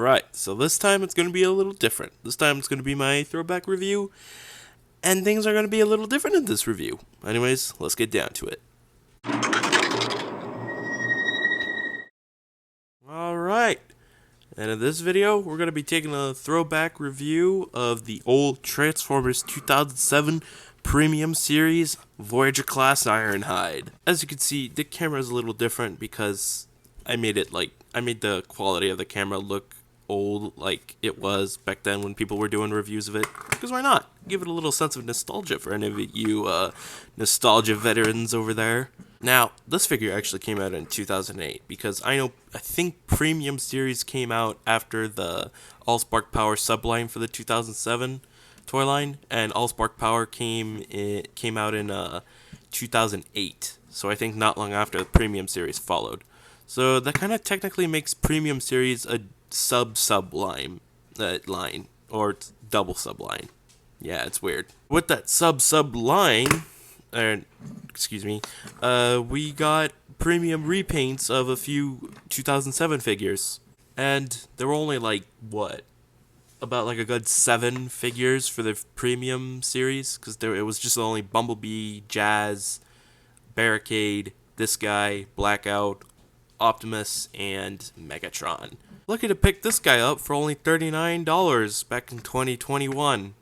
Alright, so this time it's going to be a little different. This time it's going to be my throwback review, and things are going to be a little different in this review. Anyways, let's get down to it. Alright, and in this video, we're going to be taking a throwback review of the old Transformers 2007 Premium Series Voyager class Ironhide. As you can see, the camera is a little different because I made the quality of the camera look old like it was back then when people were doing reviews of it. Because why not? Give it a little sense of nostalgia for any of you nostalgia veterans over there. Now, this figure actually came out in 2008 because I think Premium Series came out after the All-Spark Power subline for the 2007 toy line, and All-Spark Power came out in 2008. So I think not long after the Premium Series followed. So that kind of technically makes Premium Series a sub-line, or double subline. Yeah, it's weird. With that sub-line, we got premium repaints of a few 2007 figures. And there were only about a good 7 figures for the Premium Series, because it was just only Bumblebee, Jazz, Barricade, this guy, Blackout, Optimus, and Megatron. Lucky to pick this guy up for only $39 back in 2021.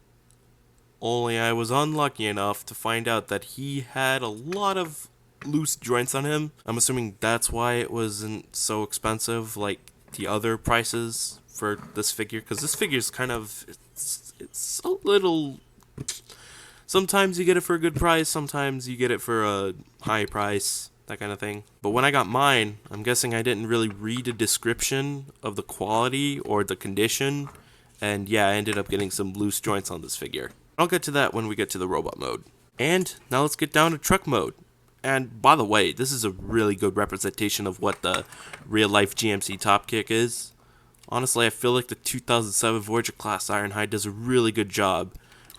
Only I was unlucky enough to find out that he had a lot of loose joints on him. I'm assuming that's why it wasn't so expensive like the other prices for this figure, because this figure is kind of, it's a little, sometimes you get it for a good price, sometimes you get it for a high price, that kind of thing. But when I got mine, I'm guessing I didn't really read a description of the quality or the condition, and yeah, I ended up getting some loose joints on this figure. I'll get to that when we get to the robot mode. And now let's get down to truck mode. And by the way, this is a really good representation of what the real-life GMC Top Kick is. Honestly, I feel like the 2007 Voyager class Ironhide does a really good job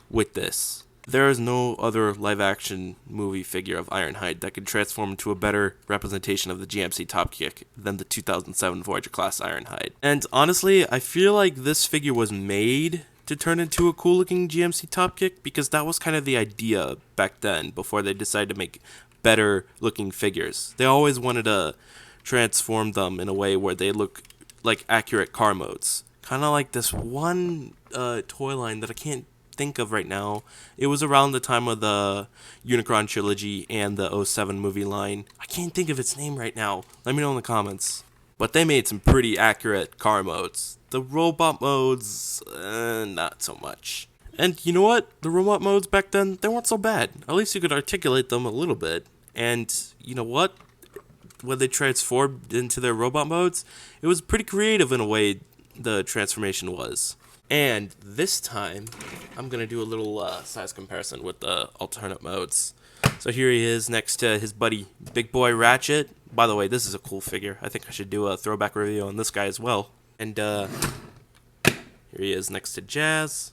with this. There is no other live-action movie figure of Ironhide that can transform into a better representation of the GMC Top Kick than the 2007 Voyager class Ironhide. And honestly, I feel like this figure was made to turn into a cool-looking GMC Top Kick, because that was kind of the idea back then, before they decided to make better-looking figures. They always wanted to transform them in a way where they look like accurate car modes. Kind of like this one toy line that I can't think of right now. It was around the time of the Unicron trilogy and the 07 movie line. I can't think of its name right now. Let me know in the comments. But they made some pretty accurate car modes. The robot modes, not so much. And you know what? The robot modes back then, they weren't so bad. At least you could articulate them a little bit. And you know what? When they transformed into their robot modes, it was pretty creative in a way the transformation was. And this time, I'm going to do a little size comparison with the alternate modes. So here he is next to his buddy Big Boy Ratchet. By the way, this is a cool figure. I think I should do a throwback review on this guy as well. And here he is next to Jazz.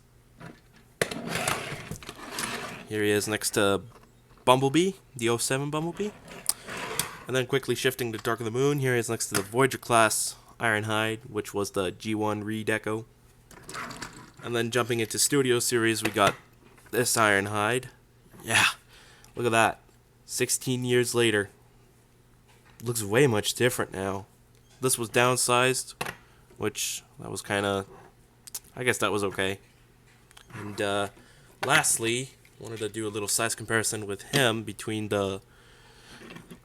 Here he is next to Bumblebee, the 07 Bumblebee. And then quickly shifting to Dark of the Moon, here he is next to the Voyager class Ironhide, which was the G1 redeco. And then jumping into Studio Series, we got this Ironhide. Yeah, look at that. 16 years later. Looks way much different now. This was downsized, which that was kind of, I guess that was okay. And lastly, wanted to do a little size comparison with him between the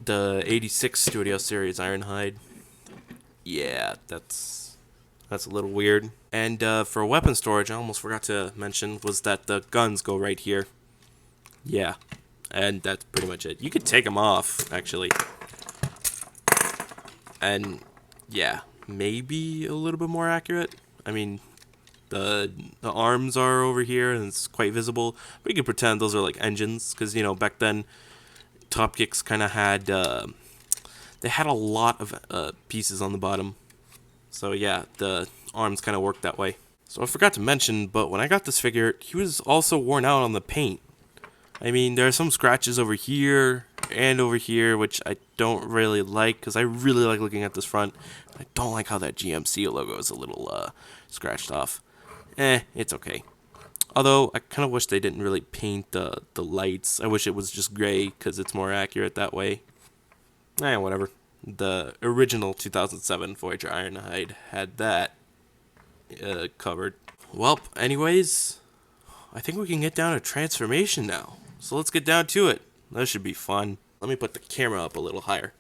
86 Studio Series Ironhide. Yeah, that's a little weird. And for weapon storage, I almost forgot to mention, was that the guns go right here. Yeah, and that's pretty much it. You could take them off, actually. And yeah, maybe a little bit more accurate. I mean, the arms are over here and it's quite visible, but you could pretend those are like engines, because you know, back then Top Kicks kind of had they had a lot of pieces on the bottom. So yeah, the arms kind of worked that way. So I forgot to mention, but when I got this figure, he was also worn out on the paint. I mean, there are some scratches over here and over here, which I don't really like, because I really like looking at this front. I don't like how that GMC logo is a little scratched off. It's okay. Although, I kind of wish they didn't really paint the lights. I wish it was just gray, because it's more accurate that way. Whatever. The original 2007 Voyager Ironhide had that covered. Well, anyways, I think we can get down to transformation now. So let's get down to it. That should be fun. Let me put the camera up a little higher.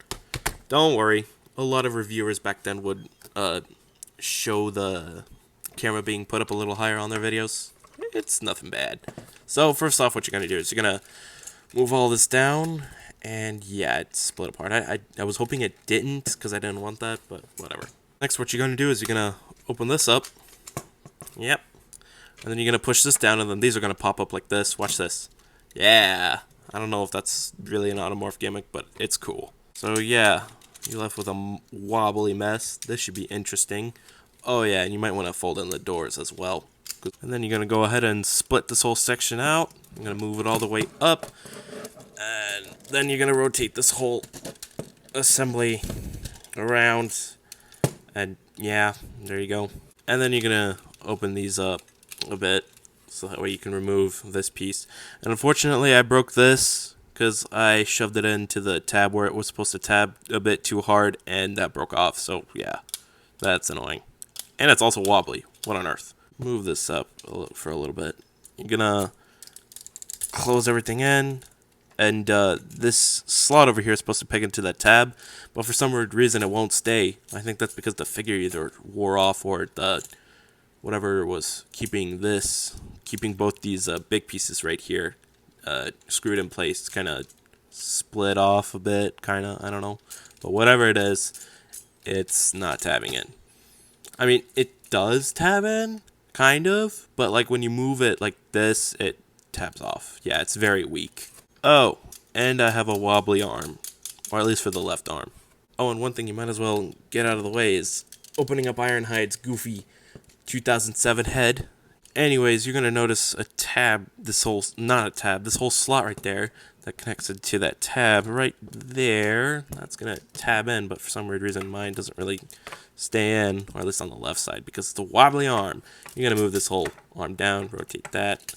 Don't worry. A lot of reviewers back then would show the camera being put up a little higher on their videos. It's nothing bad. So first off, what you're going to do is you're going to move all this down. And yeah, it's split apart. I was hoping it didn't because I didn't want that, but whatever. Next, what you're going to do is you're going to open this up. Yep. And then you're going to push this down, and then these are going to pop up like this. Watch this. Yeah. I don't know if that's really an automorph gimmick, but it's cool. So yeah, you're left with a wobbly mess. This should be interesting. Oh yeah, and you might want to fold in the doors as well. And then you're going to go ahead and split this whole section out. I'm going to move it all the way up. And then you're going to rotate this whole assembly around. And yeah, there you go. And then you're going to open these up a bit, so that way you can remove this piece. And unfortunately, I broke this because I shoved it into the tab where it was supposed to tab a bit too hard, and that broke off. So yeah, that's annoying. And it's also wobbly. What on earth? Move this up for a little bit. You're gonna close everything in, and this slot over here is supposed to peg into that tab, but for some weird reason it won't stay. I think that's because the figure either wore off or the whatever was keeping both these big pieces right here screwed in place, kind of split off a bit, kind of, I don't know. But whatever it is, it's not tabbing in. I mean, it does tab in, kind of, but like when you move it like this, it tabs off. Yeah, it's very weak. Oh, and I have a wobbly arm, or at least for the left arm. Oh, and one thing you might as well get out of the way is opening up Ironhide's goofy 2007 head. Anyways, you're going to notice a tab, this whole slot right there that connects it to that tab right there. That's going to tab in, but for some weird reason mine doesn't really stay in, or at least on the left side, because it's a wobbly arm. You're going to move this whole arm down, rotate that,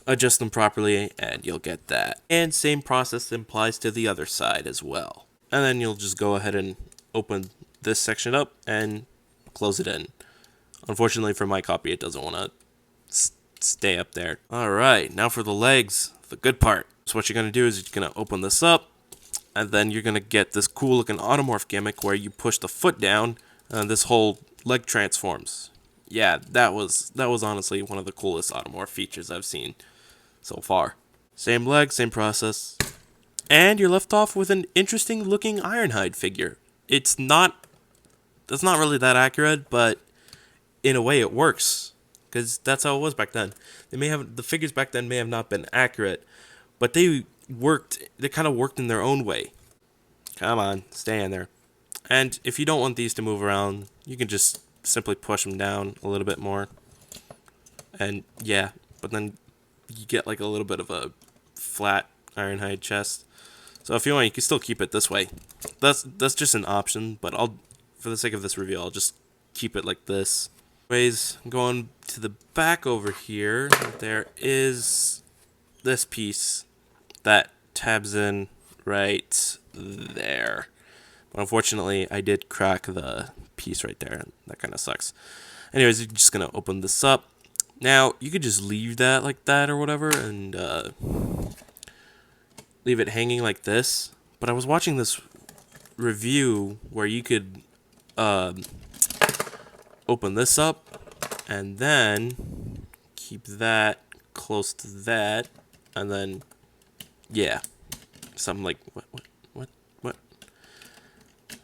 adjust them properly, and you'll get that. And same process applies to the other side as well. And then you'll just go ahead and open this section up and close it in. Unfortunately for my copy, it doesn't want to stay up there. Alright, now for the legs, the good part. So what you're going to do is you're going to open this up, and then you're going to get this cool looking automorph gimmick where you push the foot down and this whole leg transforms. Yeah, that was honestly one of the coolest automorph features I've seen so far. Same leg, same process. And you're left off with an interesting looking Ironhide figure. It's not really that accurate, but in a way it works, because that's how it was back then. The figures back then may have not been accurate, but they kind of worked in their own way. Come on, stay in there. And if you don't want these to move around, you can just simply push them down a little bit more. And yeah, but then you get like a little bit of a flat Ironhide chest. So if you want, you can still keep it this way. That's just an option, but for the sake of this review, I'll just keep it like this. Anyways, going to the back over here, there is this piece that tabs in right there. But unfortunately, I did crack the piece right there, and that kind of sucks. Anyways, you're just going to open this up. Now, you could just leave that like that or whatever, and leave it hanging like this. But I was watching this review where you could open this up and then keep that close to that, and then yeah, something like what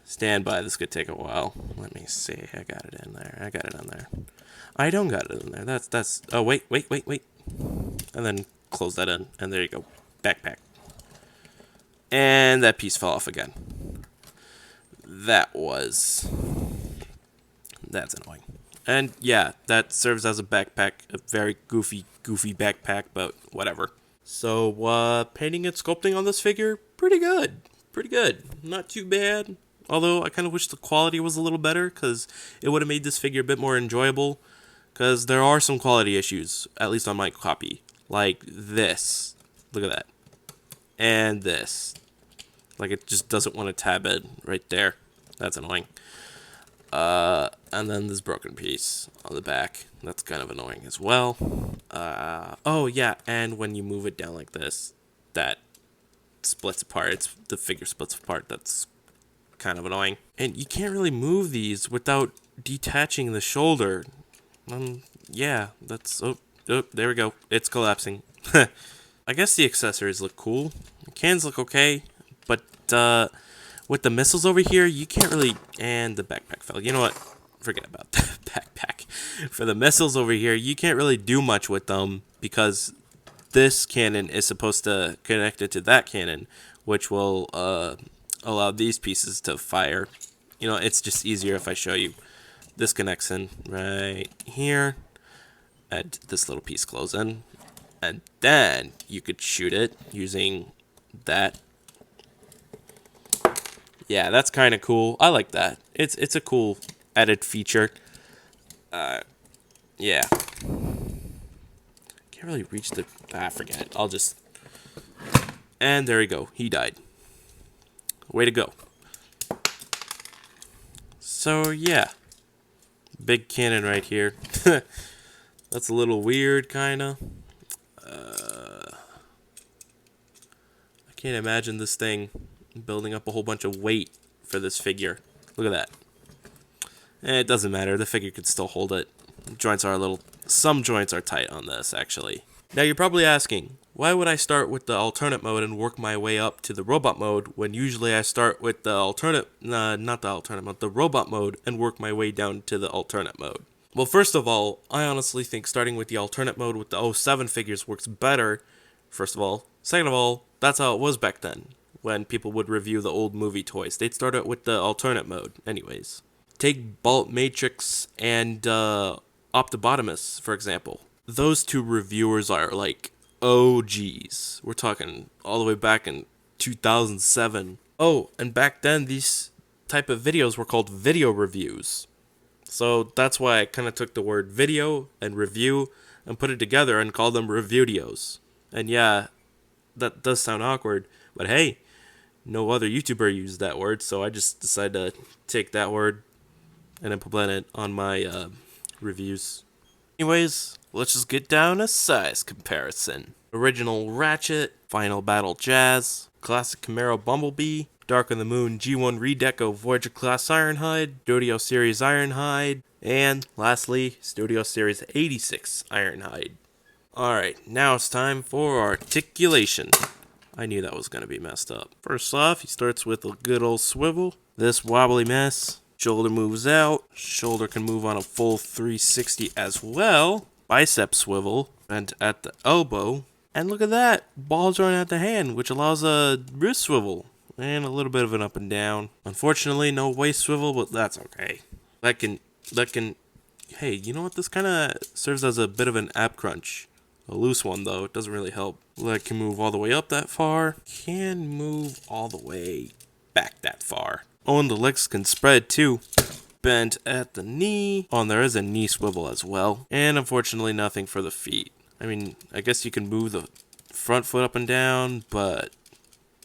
stand by, this could take a while. Let me see. I got it in there. I don't got it in there. That's oh wait, and then close that in, and there you go. Backpack. And that piece fell off again. That's annoying. And yeah, that serves as a backpack, a very goofy backpack, but whatever. So, painting and sculpting on this figure, pretty good. pretty good. Not too bad. Although I kind of wish the quality was a little better because it would have made this figure a bit more enjoyable. Because there are some quality issues, at least on my copy. Like this. Look at that. And this. Like it just doesn't want to tab it right there. That's annoying. And then this broken piece on the back. That's kind of annoying as well. Oh yeah, and when you move it down like this, that splits apart. The figure splits apart. That's kind of annoying. And you can't really move these without detaching the shoulder. Yeah, that's... Oh, there we go. It's collapsing. I guess the accessories look cool. The cans look okay, but with the missiles over here, you can't really... And the backpack fell. You know what? Forget about the backpack. For the missiles over here, you can't really do much with them because this cannon is supposed to connect it to that cannon, which will allow these pieces to fire. You know, it's just easier if I show you. This connects in right here, and this little piece goes in, and then you could shoot it using that. Yeah, that's kind of cool. I like that. It's a cool added feature. Yeah. Can't really reach the... forget it. I'll just... And there we go. He died. Way to go. So, yeah. Big cannon right here. That's a little weird, kind of. I can't imagine this thing building up a whole bunch of weight for this figure. Look at that. It doesn't matter. The figure could still hold it. Joints are a little... Some joints are tight on this, actually. Now, you're probably asking, why would I start with the alternate mode and work my way up to the robot mode when usually I start with the the robot mode and work my way down to the alternate mode? Well, first of all, I honestly think starting with the alternate mode with the 07 figures works better, first of all. Second of all, that's how it was back then, when people would review the old movie toys. They'd start out with the alternate mode, anyways. Take Bolt Matrix and Optibotimus, for example. Those two reviewers are like OGs. We're talking all the way back in 2007. Oh, and back then these type of videos were called video reviews. So that's why I kind of took the word video and review and put it together and called them ReviewDeos. And yeah, that does sound awkward, but hey, no other YouTuber used that word, so I just decided to take that word and implement it on my reviews. Anyways, let's just get down a size comparison. Original Ratchet, Final Battle Jazz, Classic Camaro Bumblebee, Dark on the Moon G1 Redeco Voyager Class Ironhide, Studio Series Ironhide, and lastly, Studio Series 86 Ironhide. Alright, now it's time for articulation. I knew that was going to be messed up. First off, he starts with a good old swivel. This wobbly mess. Shoulder moves out. Shoulder can move on a full 360 as well. Bicep swivel. Bent at the elbow. And look at that. Ball joint at the hand, which allows a wrist swivel. And a little bit of an up and down. Unfortunately, no waist swivel, but that's okay. That can... Hey, you know what? This kind of serves as a bit of an ab crunch. A loose one, though. It doesn't really help. Leg can move all the way up that far. Can move all the way back that far. Oh, and the legs can spread, too. Bent at the knee. Oh, and there is a knee swivel as well. And unfortunately, nothing for the feet. I mean, I guess you can move the front foot up and down, but...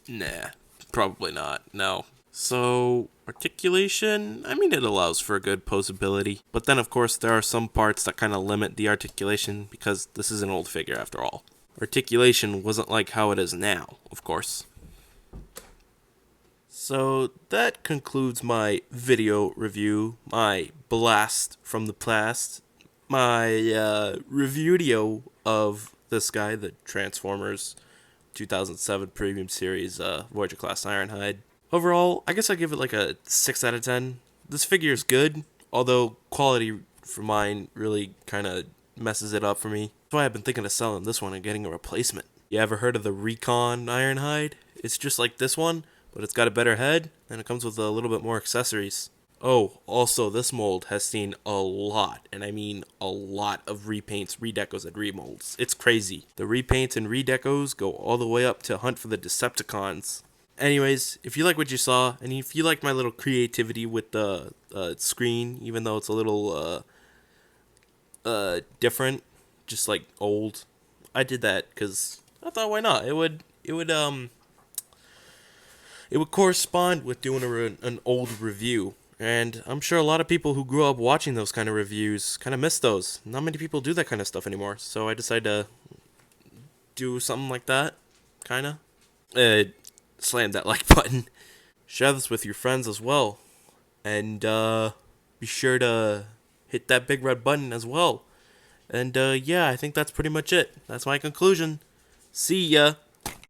Nah, probably not. No. So, articulation, I mean, it allows for a good posability. But then, of course, there are some parts that kind of limit the articulation because this is an old figure after all. Articulation wasn't like how it is now, of course. So, that concludes my video review, my blast from the past, my ReviewDeo of this guy, the Transformers 2007 Premium Series Voyager Class Ironhide. Overall, I guess I give it like a 6 out of 10. This figure is good, although quality for mine really kind of messes it up for me. That's why I've been thinking of selling this one and getting a replacement. You ever heard of the Recon Ironhide? It's just like this one, but it's got a better head, and it comes with a little bit more accessories. Oh, also, this mold has seen a lot, and I mean a lot of repaints, redecos, and remolds. It's crazy. The repaints and redecos go all the way up to Hunt for the Decepticons. Anyways, if you like what you saw, and if you like my little creativity with the screen, even though it's a little different, just like old, I did that because I thought, why not? It would correspond with doing an old review. And I'm sure a lot of people who grew up watching those kind of reviews kind of miss those. Not many people do that kind of stuff anymore. So I decided to do something like that, kind of. Slam that like button. Share this with your friends as well. And be sure to hit that big red button as well. And yeah, I think that's pretty much it. That's my conclusion. See ya.